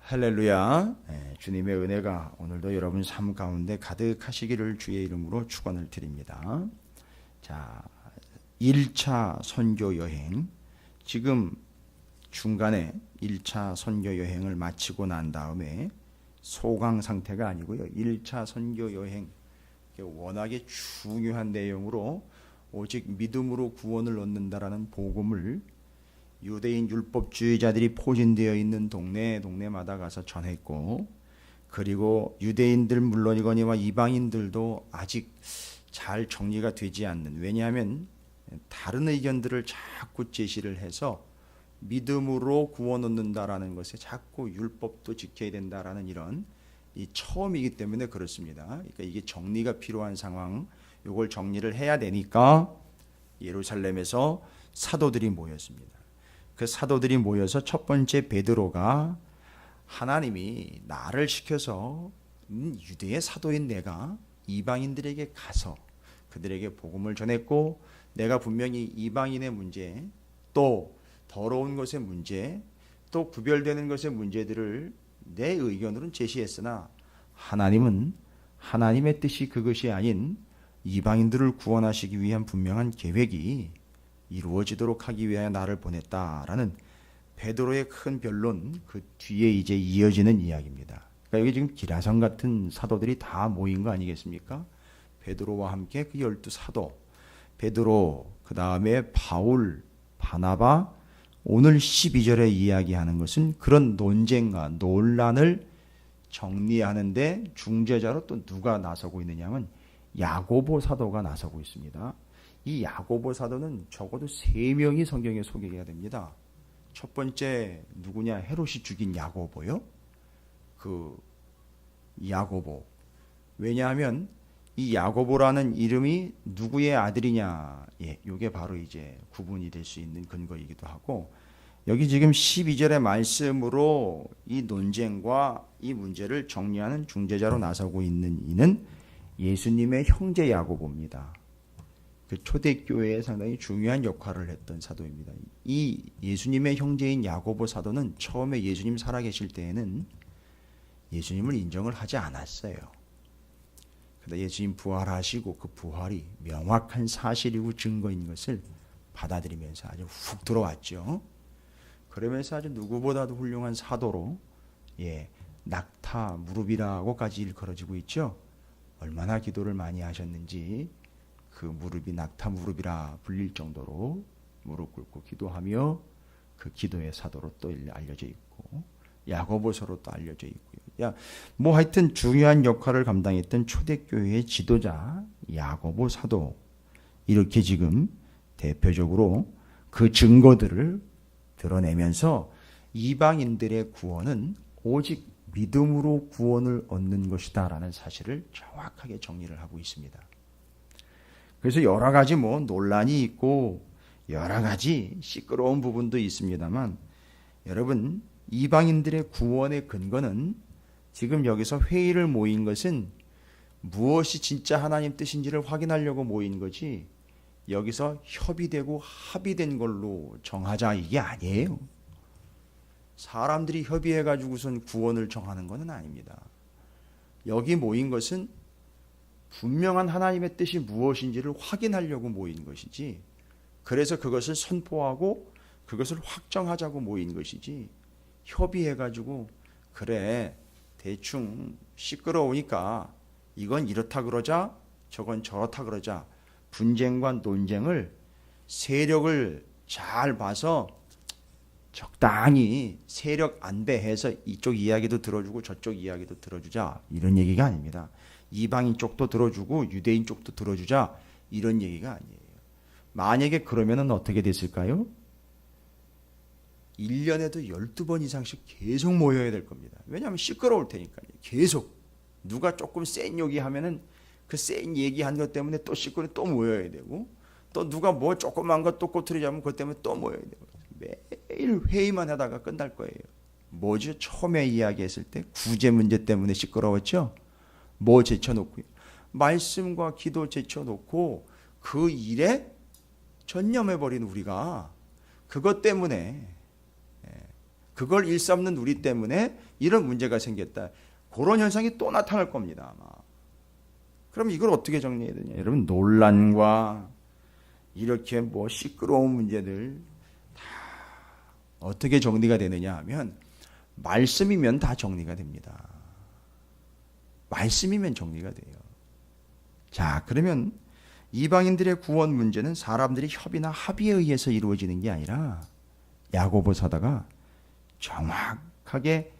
할렐루야. 주님의 은혜가 오늘도 여러분 삶 가운데 가득하시기를 주의 이름으로 축원을 드립니다. 자, 1차 선교 여행, 지금 중간에 1차 선교 여행을 마치고 난 다음에 소강 상태가 아니고요, 1차 선교 여행, 워낙에 중요한 내용으로 오직 믿음으로 구원을 얻는다라는 복음을 유대인 율법주의자들이 포진되어 있는 동네마다 가서 전했고, 그리고 유대인들 물론이거니와 이방인들도 아직 잘 정리가 되지 않는, 왜냐하면 다른 의견들을 자꾸 제시를 해서 믿음으로 구원 얻는다라는 것에 자꾸 율법도 지켜야 된다라는 이런 이 처음이기 때문에 그렇습니다. 그러니까 이게 정리가 필요한 상황, 이걸 정리를 해야 되니까 예루살렘에서 사도들이 모였습니다. 그 사도들이 모여서 첫 번째 베드로가 하나님이 나를 시켜서 유대의 사도인 내가 이방인들에게 가서 그들에게 복음을 전했고, 내가 분명히 이방인의 문제, 또 더러운 것의 문제, 또 구별되는 것의 문제들을 내 의견으로는 제시했으나 하나님은 하나님의 뜻이 그것이 아닌 이방인들을 구원하시기 위한 분명한 계획이 이루어지도록 하기 위하여 나를 보냈다라는 베드로의 큰 변론, 그 뒤에 이제 이어지는 이야기입니다. 그러니까 여기 지금 기라성 같은 사도들이 다 모인 거 아니겠습니까? 베드로와 함께 그 12사도, 베드로, 그 다음에 바울, 바나바, 오늘 12절에 이야기하는 것은 그런 논쟁과 논란을 정리하는데 중재자로 또 누가 나서고 있느냐 하면 야고보 사도가 나서고 있습니다. 이 야고보 사도는 적어도 3명이 성경에 소개가 됩니다. 첫 번째 누구냐? 헤롯이 죽인 야고보요. 그 야고보. 왜냐하면 이 야고보라는 이름이 누구의 아들이냐? 이게 바로 이제 구분이 될 수 있는 근거이기도 하고, 여기 지금 12절의 말씀으로 이 논쟁과 이 문제를 정리하는 중재자로 나서고 있는 이는 예수님의 형제 야고보입니다. 그 초대교회에 상당히 중요한 역할을 했던 사도입니다. 이 예수님의 형제인 야고보 사도는 처음에 예수님 살아계실 때에는 예수님을 인정을 하지 않았어요. 그런데 예수님 부활하시고 그 부활이 명확한 사실이고 증거인 것을 받아들이면서 아주 훅 들어왔죠. 그러면서 아주 누구보다도 훌륭한 사도로 낙타 무릎이라고까지 일컬어지고 있죠. 얼마나 기도를 많이 하셨는지 그 무릎이 낙타 무릎이라 불릴 정도로 무릎 꿇고 기도하며 그 기도의 사도로 또 알려져 있고, 야고보서로 또 알려져 있고요. 뭐 하여튼 중요한 역할을 감당했던 초대교회의 지도자 야고보 사도, 이렇게 지금 대표적으로 그 증거들을 드러내면서 이방인들의 구원은 오직 믿음으로 구원을 얻는 것이다 라는 사실을 정확하게 정리를 하고 있습니다. 그래서 여러 가지 논란이 있고 여러 가지 시끄러운 부분도 있습니다만, 여러분, 이방인들의 구원의 근거는 지금 여기서 회의를 모인 것은 무엇이 진짜 하나님 뜻인지를 확인하려고 모인 거지, 여기서 협의되고 합의된 걸로 정하자 이게 아니에요. 사람들이 협의해가지고선 구원을 정하는 것은 아닙니다. 여기 모인 것은 분명한 하나님의 뜻이 무엇인지를 확인하려고 모인 것이지, 그래서 그것을 선포하고 그것을 확정하자고 모인 것이지, 협의해가지고 그래 대충 시끄러우니까 이건 이렇다 그러자 저건 저렇다 그러자, 분쟁과 논쟁을 세력을 잘 봐서 적당히 세력 안배해서 이쪽 이야기도 들어주고 저쪽 이야기도 들어주자, 이런 얘기가 아닙니다. 이방인 쪽도 들어주고 유대인 쪽도 들어주자, 이런 얘기가 아니에요. 만약에 그러면은 어떻게 됐을까요? 1년에도 12번 이상씩 계속 모여야 될 겁니다. 왜냐하면 시끄러울 테니까요. 계속 누가 조금 센 얘기 하면은 그 센 얘기한 것 때문에 또 시끄러워 또 모여야 되고, 또 누가 뭐 조그만 것 또 꼬투리 잡으면 그것 때문에 또 모여야 되고, 매일 회의만 하다가 끝날 거예요. 뭐죠? 처음에 이야기했을 때 구제 문제 때문에 시끄러웠죠. 뭐 제쳐놓고요, 말씀과 기도 제쳐놓고 그 일에 전념해버린 우리가 그것 때문에 그걸 일삼는 우리 때문에 이런 문제가 생겼다. 그런 현상이 또 나타날 겁니다. 아마. 그럼 이걸 어떻게 정리해야 되냐? 여러분, 논란과 이렇게 뭐 시끄러운 문제들 다 어떻게 정리가 되느냐 하면 말씀이면 다 정리가 됩니다. 말씀이면 정리가 돼요. 자, 그러면 이방인들의 구원 문제는 사람들이 협의나 합의에 의해서 이루어지는 게 아니라 야고보 사도가 정확하게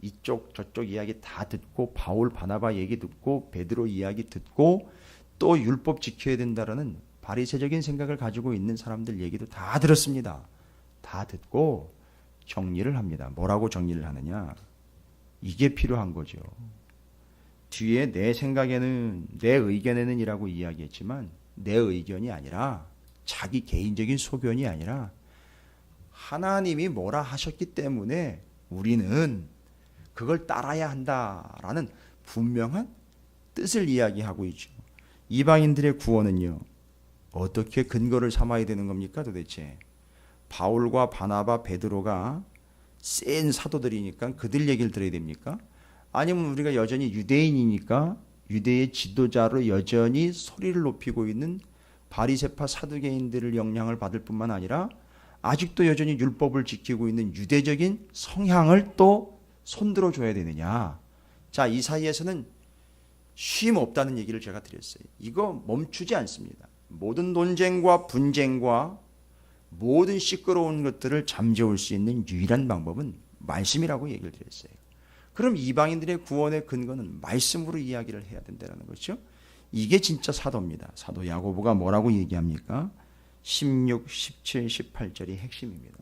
이쪽 저쪽 이야기 다 듣고 바울 바나바 얘기 듣고 베드로 이야기 듣고 또 율법 지켜야 된다라는 바리새적인 생각을 가지고 있는 사람들 얘기도 다 들었습니다. 다 듣고 정리를 합니다. 뭐라고 정리를 하느냐? 이게 필요한 거죠. 뒤에 내 생각에는 내 의견에는 이라고 이야기했지만 내 의견이 아니라 자기 개인적인 소견이 아니라 하나님이 뭐라 하셨기 때문에 우리는 그걸 따라야 한다라는 분명한 뜻을 이야기하고 있죠. 이방인들의 구원은요, 어떻게 근거를 삼아야 되는 겁니까 도대체? 바울과 바나바, 베드로가 센 사도들이니까 그들 얘기를 들어야 됩니까? 아니면 우리가 여전히 유대인이니까 유대의 지도자로 여전히 소리를 높이고 있는 바리새파 사두개인들을 영향을 받을 뿐만 아니라 아직도 여전히 율법을 지키고 있는 유대적인 성향을 또 손들어 줘야 되느냐? 자, 이 사이에서는 쉼 없다는 얘기를 제가 드렸어요. 이거 멈추지 않습니다. 모든 논쟁과 분쟁과 모든 시끄러운 것들을 잠재울 수 있는 유일한 방법은 말씀이라고 얘기를 드렸어요. 그럼 이방인들의 구원의 근거는 말씀으로 이야기를 해야 된다는 거죠. 이게 진짜 사도입니다. 사도 야고보가 뭐라고 얘기합니까? 16, 17, 18절이 핵심입니다.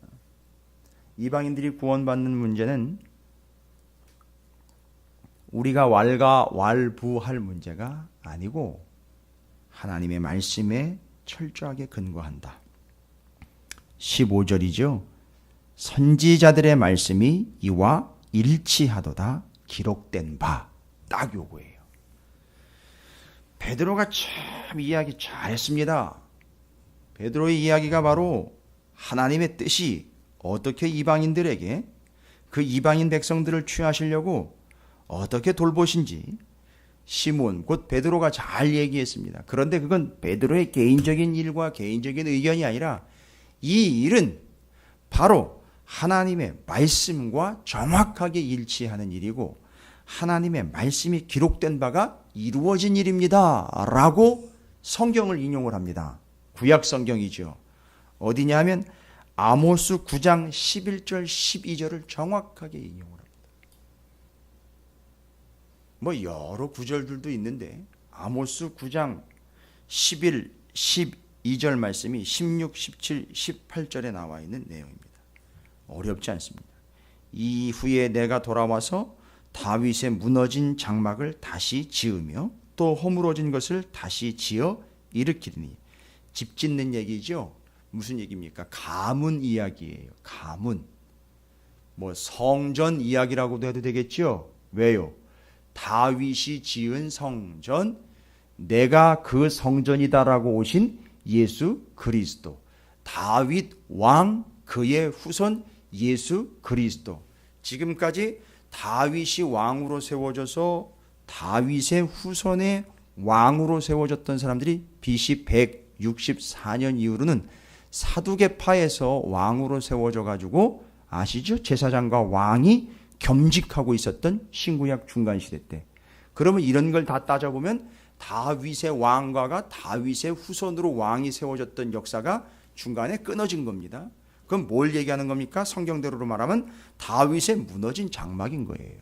이방인들이 구원받는 문제는 우리가 왈가왈부할 문제가 아니고 하나님의 말씀에 철저하게 근거한다. 15절이죠. 선지자들의 말씀이 이와 일치하도다 기록된 바. 딱 요거예요. 베드로가 참 이야기 잘했습니다. 베드로의 이야기가 바로 하나님의 뜻이 어떻게 이방인들에게 그 이방인 백성들을 취하시려고 어떻게 돌보신지 시몬 곧 베드로가 잘 얘기했습니다. 그런데 그건 베드로의 개인적인 일과 개인적인 의견이 아니라 이 일은 바로 하나님의 말씀과 정확하게 일치하는 일이고 하나님의 말씀이 기록된 바가 이루어진 일입니다 라고 성경을 인용을 합니다. 구약 성경이죠. 어디냐 하면 아모스 9장 11절 12절을 정확하게 인용을 합니다. 뭐 여러 구절들도 있는데 아모스 9장 11, 12절 말씀이 16, 17, 18절에 나와 있는 내용입니다. 어렵지 않습니다. 이후에 내가 돌아와서 다윗의 무너진 장막을 다시 지으며 또 허물어진 것을 다시 지어 일으키리니. 집 짓는 얘기죠. 무슨 얘기입니까? 가문 이야기예요. 가문. 뭐 성전 이야기라고도 해도 되겠죠. 왜요? 다윗이 지은 성전, 내가 그 성전이다라고 오신 예수 그리스도, 다윗 왕 그의 후손 예수 그리스도. 지금까지 다윗이 왕으로 세워져서 다윗의 후손의 왕으로 세워졌던 사람들이 BC 164년 이후로는 사두개파에서 왕으로 세워져 가지고 아시죠? 제사장과 왕이 겸직하고 있었던 신구약 중간시대 때. 그러면 이런 걸 다 따져보면 다윗의 왕가가 다윗의 후손으로 왕이 세워졌던 역사가 중간에 끊어진 겁니다. 그럼 뭘 얘기하는 겁니까? 성경대로 말하면 다윗의 무너진 장막인 거예요.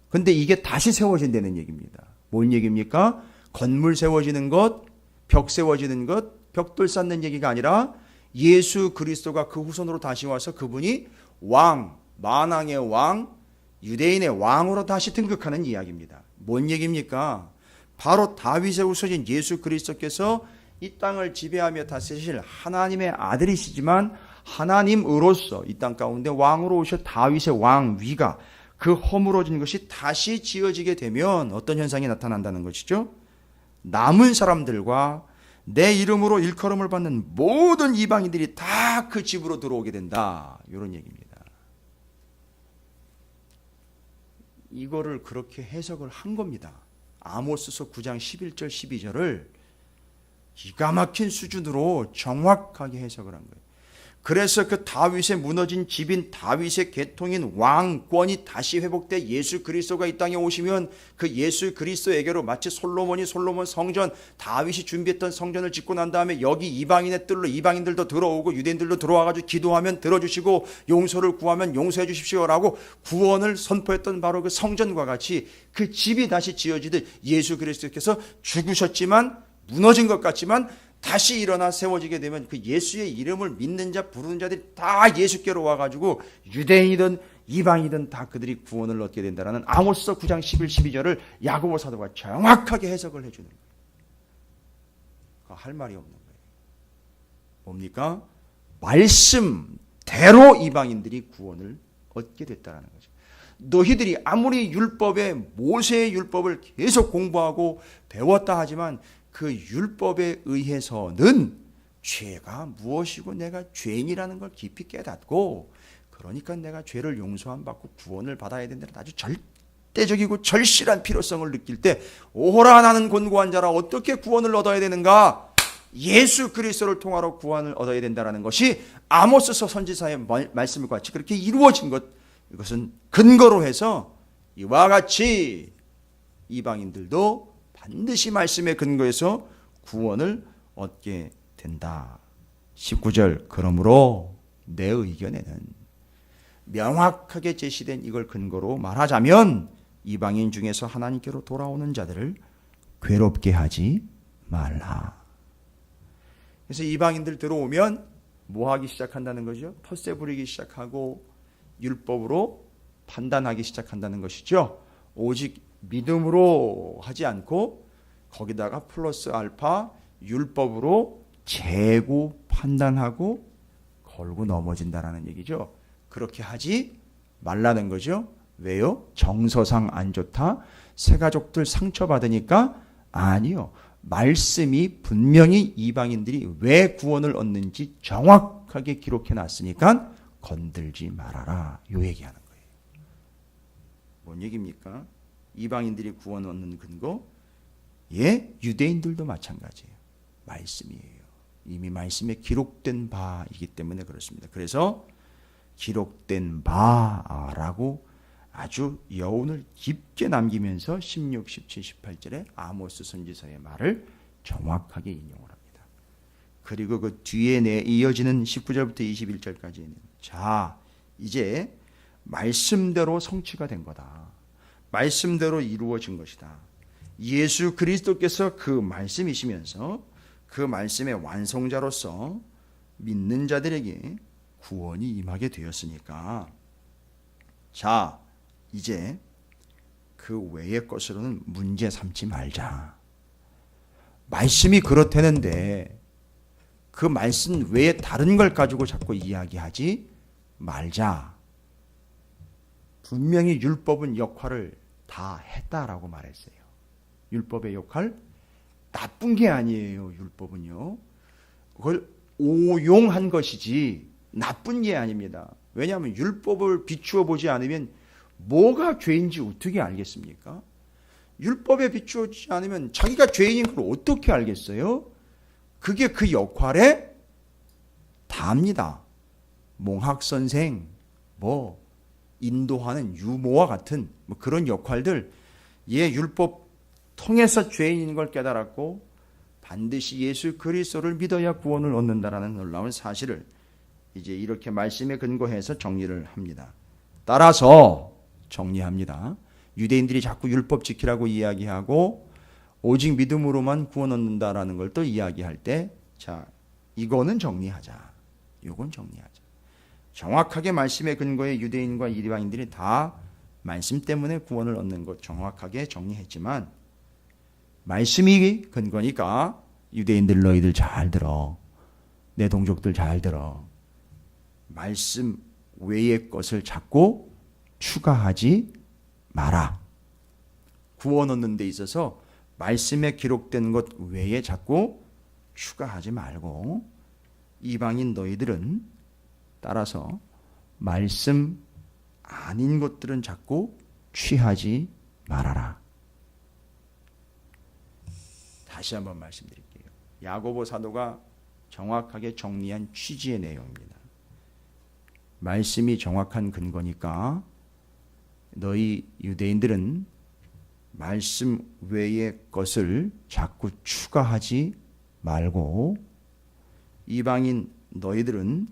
근데 이게 다시 세워진다는 얘기입니다. 뭔 얘기입니까? 건물 세워지는 것, 벽 세워지는 것, 벽돌 쌓는 얘기가 아니라 예수 그리스도가 그 후손으로 다시 와서 그분이 왕, 만왕의 왕, 유대인의 왕으로 다시 등극하는 이야기입니다. 뭔 얘기입니까? 바로 다윗의 후손인 예수 그리스도께서 이 땅을 지배하며 다스리실 하나님의 아들이시지만 하나님으로서 이 땅 가운데 왕으로 오실 다윗의 왕위가 그 허물어진 것이 다시 지어지게 되면 어떤 현상이 나타난다는 것이죠? 남은 사람들과 내 이름으로 일컬음을 받는 모든 이방인들이 다 그 집으로 들어오게 된다. 이런 얘기입니다. 이거를 그렇게 해석을 한 겁니다. 아모스서 9장 11절 12절을 기가 막힌 수준으로 정확하게 해석을 한 거예요. 그래서 그 다윗의 무너진 집인 다윗의 계통인 왕권이 다시 회복돼 예수 그리스도가 이 땅에 오시면 그 예수 그리스도에게로 마치 솔로몬 성전, 다윗이 준비했던 성전을 짓고 난 다음에 여기 이방인의 뜰로 이방인들도 들어오고 유대인들도 들어와가지고 기도하면 들어주시고 용서를 구하면 용서해 주십시오라고 구원을 선포했던 바로 그 성전과 같이 그 집이 다시 지어지듯 예수 그리스도께서 죽으셨지만 무너진 것 같지만 다시 일어나 세워지게 되면 그 예수의 이름을 믿는 자 부르는 자들이 다 예수께로 와가지고 유대인이든 이방이든 다 그들이 구원을 얻게 된다라는 아모스서 9장 11, 12절을 야고보 사도가 정확하게 해석을 해주는 거예요. 할 말이 없는 거예요. 뭡니까? 말씀대로 이방인들이 구원을 얻게 됐다는 거죠. 너희들이 아무리 모세의 율법을 계속 공부하고 배웠다 하지만 그 율법에 의해서는 죄가 무엇이고 내가 죄인이라는 걸 깊이 깨닫고 그러니까 내가 죄를 용서함 받고 구원을 받아야 된다는 아주 절대적이고 절실한 필요성을 느낄 때 오호라 나는 곤고한 자라 어떻게 구원을 얻어야 되는가? 예수 그리스도를 통하여 구원을 얻어야 된다는 것이 아모스서 선지자의 말씀과 같이 그렇게 이루어진 것, 이것은 근거로 해서 이와 같이 이방인들도 반드시 말씀의 근거에서 구원을 얻게 된다. 19절 그러므로 내 의견에는 명확하게 제시된 이걸 근거로 말하자면 이방인 중에서 하나님께로 돌아오는 자들을 괴롭게 하지 말라. 그래서 이방인들 들어오면 뭐 하기 시작한다는 거죠? 텃세 부리기 시작하고 율법으로 판단하기 시작한다는 것이죠. 오직 믿음으로 하지 않고 거기다가 플러스 알파 율법으로 재고 판단하고 걸고 넘어진다라는 얘기죠. 그렇게 하지 말라는 거죠. 왜요? 정서상 안 좋다? 새가족들 상처받으니까? 아니요. 말씀이 분명히 이방인들이 왜 구원을 얻는지 정확하게 기록해 놨으니까 건들지 말아라. 요 얘기하는 거예요. 뭔 얘기입니까? 이방인들이 구원 얻는 근거? 예, 유대인들도 마찬가지예요. 말씀이에요. 이미 말씀에 기록된 바이기 때문에 그렇습니다. 그래서 기록된 바라고 아주 여운을 깊게 남기면서 16, 17, 18절에 아모스 선지서의 말을 정확하게 인용을 합니다. 그리고 그 뒤에 이어지는 19절부터 21절까지는 자, 이제 말씀대로 성취가 된 거다. 말씀대로 이루어진 것이다. 예수 그리스도께서 그 말씀이시면서 그 말씀의 완성자로서 믿는 자들에게 구원이 임하게 되었으니까 자, 이제 그 외의 것으로는 문제 삼지 말자. 말씀이 그렇다는데 그 말씀 외에 다른 걸 가지고 자꾸 이야기하지 말자. 분명히 율법은 역할을 다 했다라고 말했어요. 율법의 역할 나쁜 게 아니에요. 율법은요. 그걸 오용한 것이지 나쁜 게 아닙니다. 왜냐하면 율법을 비추어 보지 않으면 뭐가 죄인지 어떻게 알겠습니까? 율법에 비추어지지 않으면 자기가 죄인인 걸 어떻게 알겠어요? 그게 그 역할에 다합니다. 몽학선생, 인도하는 유모와 같은 그런 역할들, 율법 통해서 죄인인 걸 깨달았고 반드시 예수 그리스도를 믿어야 구원을 얻는다라는 놀라운 사실을 이제 이렇게 말씀에 근거해서 정리를 합니다. 따라서 정리합니다. 유대인들이 자꾸 율법 지키라고 이야기하고 오직 믿음으로만 구원 얻는다라는 걸 또 이야기할 때 자, 이거는 정리하자. 이건 정리하자. 정확하게 말씀의 근거에 유대인과 이방인들이 다 말씀 때문에 구원을 얻는 것 정확하게 정리했지만 말씀이 근거니까 유대인들 너희들 잘 들어. 내 동족들 잘 들어. 말씀 외의 것을 자꾸 추가하지 마라. 구원 얻는 데 있어서 말씀에 기록된 것 외에 자꾸 추가하지 말고 이방인 너희들은 따라서 말씀 아닌 것들은 자꾸 취하지 말아라. 다시 한번 말씀드릴게요. 야고보 사도가 정확하게 정리한 취지의 내용입니다. 말씀이 정확한 근거니까 너희 유대인들은 말씀 외의 것을 자꾸 추가하지 말고 이방인 너희들은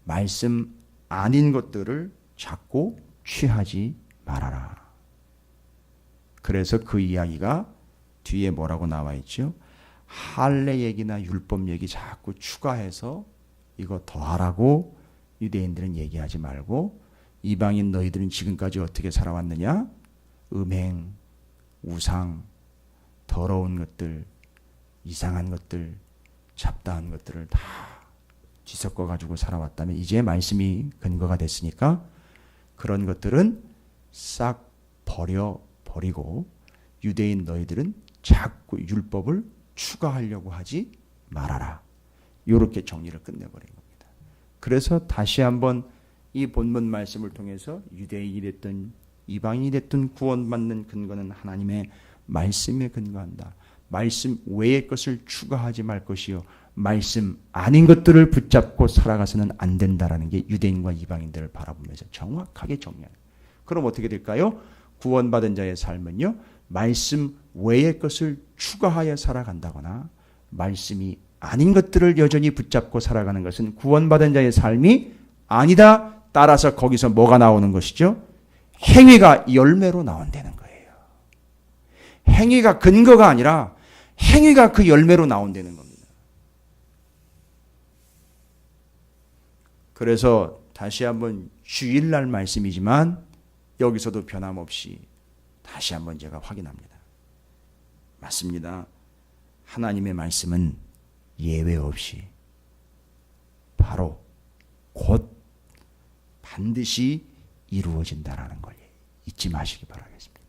말씀 아닌 것들을 자꾸 취하지 말아라. 그래서 그 이야기가 뒤에 뭐라고 나와 있죠? 할례 얘기나 율법 얘기 자꾸 추가해서 이거 더하라고 유대인들은 얘기하지 말고 이방인 너희들은 지금까지 어떻게 살아왔느냐? 음행, 우상, 더러운 것들, 이상한 것들, 잡다한 것들을 다 뒤섞어 가지고 살아왔다면 이제 말씀이 근거가 됐으니까 그런 것들은 싹 버리고 유대인 너희들은 자꾸 율법을 추가하려고 하지 말아라. 이렇게 정리를 끝내버린 겁니다. 그래서 다시 한번 이 본문 말씀을 통해서 유대인이 됐든 이방인이 됐든 구원받는 근거는 하나님의 말씀에 근거한다. 말씀 외의 것을 추가하지 말 것이요 말씀 아닌 것들을 붙잡고 살아가서는 안 된다라는 게 유대인과 이방인들을 바라보면서 정확하게 정리하는. 그럼 어떻게 될까요? 구원받은 자의 삶은요 말씀 외의 것을 추가하여 살아간다거나 말씀이 아닌 것들을 여전히 붙잡고 살아가는 것은 구원받은 자의 삶이 아니다. 따라서 거기서 뭐가 나오는 것이죠? 행위가 열매로 나온다는 거예요. 행위가 근거가 아니라 행위가 그 열매로 나온다는 겁니다. 그래서 다시 한번 주일날 말씀이지만 여기서도 변함없이 다시 한번 제가 확인합니다. 맞습니다. 하나님의 말씀은 예외 없이 바로 곧 반드시 이루어진다라는 걸 잊지 마시기 바라겠습니다.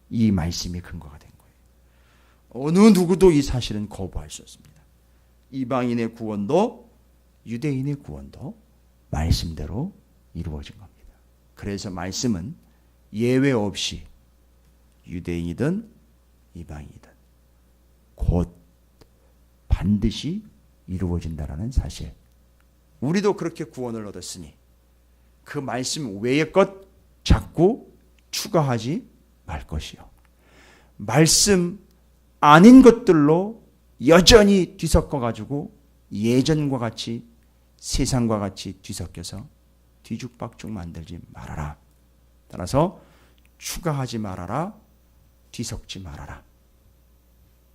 이 말씀이 근거가 된 거예요. 어느 누구도 이 사실은 거부할 수 없습니다. 이방인의 구원도 유대인의 구원도 말씀대로 이루어진 겁니다. 그래서 말씀은 예외 없이 유대인이든 이방인이든 곧 반드시 이루어진다라는 사실. 우리도 그렇게 구원을 얻었으니 그 말씀 외의 것 자꾸 추가하지 말 것이요. 말씀 아닌 것들로 여전히 뒤섞어 가지고 예전과 같이 세상과 같이 뒤섞여서 뒤죽박죽 만들지 말아라. 따라서 추가하지 말아라. 뒤섞지 말아라.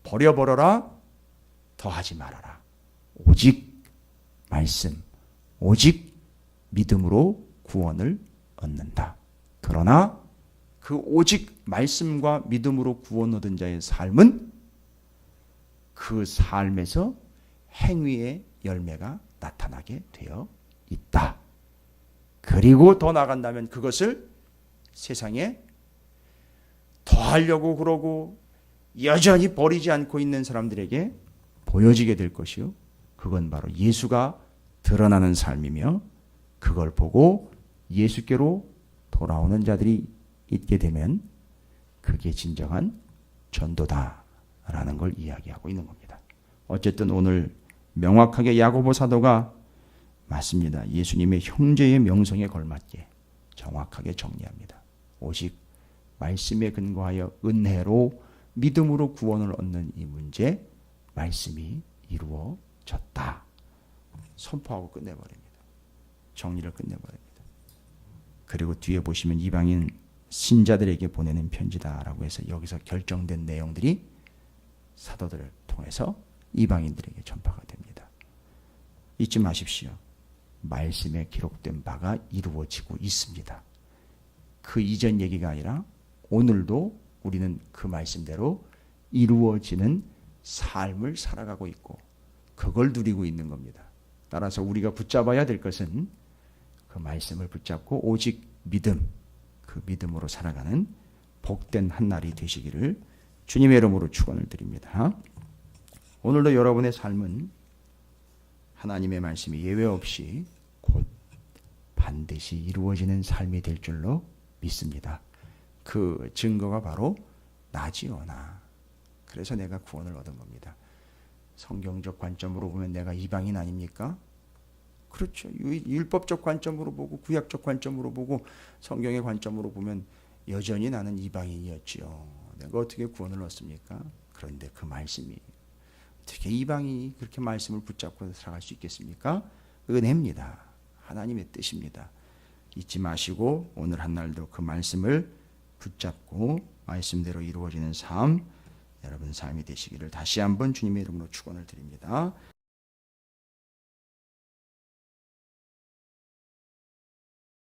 버려버려라. 더하지 말아라. 오직 말씀, 오직 믿음으로 구원을 얻는다. 그러나 그 오직 말씀과 믿음으로 구원 얻은 자의 삶은 그 삶에서 행위의 열매가 나타나게 되어 있다. 그리고 더 나아간다면 그것을 세상에 더하려고 그러고 여전히 버리지 않고 있는 사람들에게 보여지게 될 것이요. 그건 바로 예수가 드러나는 삶이며 그걸 보고 예수께로 돌아오는 자들이 있게 되면 그게 진정한 전도다라는 걸 이야기하고 있는 겁니다. 어쨌든 오늘 명확하게 야고보 사도가 맞습니다. 예수님의 형제의 명성에 걸맞게 정확하게 정리합니다. 오직 말씀에 근거하여 은혜로 믿음으로 구원을 얻는 이 문제 말씀이 이루어졌다. 선포하고 끝내버립니다. 정리를 끝내버립니다. 그리고 뒤에 보시면 이방인 신자들에게 보내는 편지다라고 해서 여기서 결정된 내용들이 사도들을 통해서 이방인들에게 전파가 됩니다. 잊지 마십시오. 말씀에 기록된 바가 이루어지고 있습니다. 그 이전 얘기가 아니라 오늘도 우리는 그 말씀대로 이루어지는 삶을 살아가고 있고 그걸 누리고 있는 겁니다. 따라서 우리가 붙잡아야 될 것은 그 말씀을 붙잡고 오직 믿음, 그 믿음으로 살아가는 복된 한 날이 되시기를 주님의 이름으로 축원을 드립니다. 오늘도 여러분의 삶은 하나님의 말씀이 예외 없이 곧 반드시 이루어지는 삶이 될 줄로 믿습니다. 그 증거가 바로 나지요, 나. 그래서 내가 구원을 얻은 겁니다. 성경적 관점으로 보면 내가 이방인 아닙니까? 그렇죠. 율법적 관점으로 보고 구약적 관점으로 보고 성경의 관점으로 보면 여전히 나는 이방인이었지요. 내가 어떻게 구원을 얻습니까? 그런데 그 말씀이 어떻게 이방인이 그렇게 말씀을 붙잡고 살아갈 수 있겠습니까? 은혜입니다. 하나님의 뜻입니다. 잊지 마시고 오늘 한날도 그 말씀을 붙잡고 말씀대로 이루어지는 삶, 여러분 삶이 되시기를 다시 한번 주님의 이름으로 축원을 드립니다.